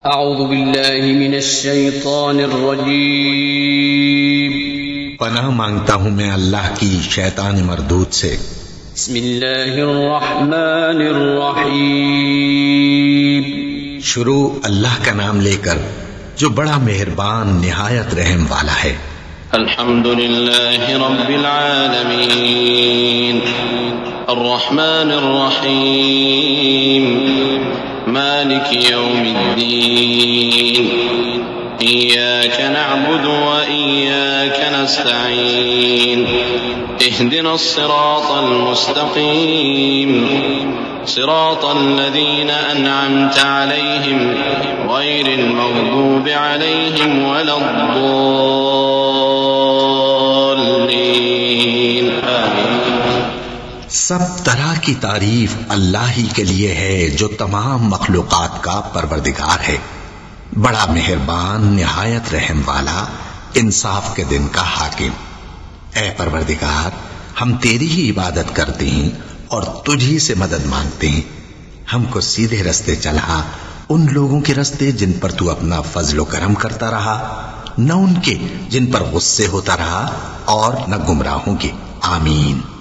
اعوذ باللہ من الشیطان الرجیم پناہ مانگتا ہوں میں اللہ کی شیطان مردود سے۔ بسم اللہ الرحمن الرحیم شروع اللہ کا نام لے کر جو بڑا مہربان نہایت رحم والا ہے۔ الحمد للہ رب العالمین الرحمن الرحیم مالک یوم الدین إياك نعبد وإياك نستعين اهدنا الصراط المستقيم صراط الذين أنعمت عليهم غير المغضوب عليهم ولا الضالين آمين۔ سب طرح کی تعریف اللہ ہی کے لیے ہے جو تمام مخلوقات کا پروردگار ہے، بڑا مہربان نہایت رحم والا، انصاف کے دن کا حاکم۔ اے پروردگار، ہم تیری ہی عبادت کرتے ہیں اور تجھی سے مدد مانگتے ہیں۔ ہم کو سیدھے رستے چلا، ان لوگوں کے رستے جن پر تو اپنا فضل و کرم کرتا رہا، نہ ان کے جن پر غصے ہوتا رہا، اور نہ گمراہوں کے۔ آمین۔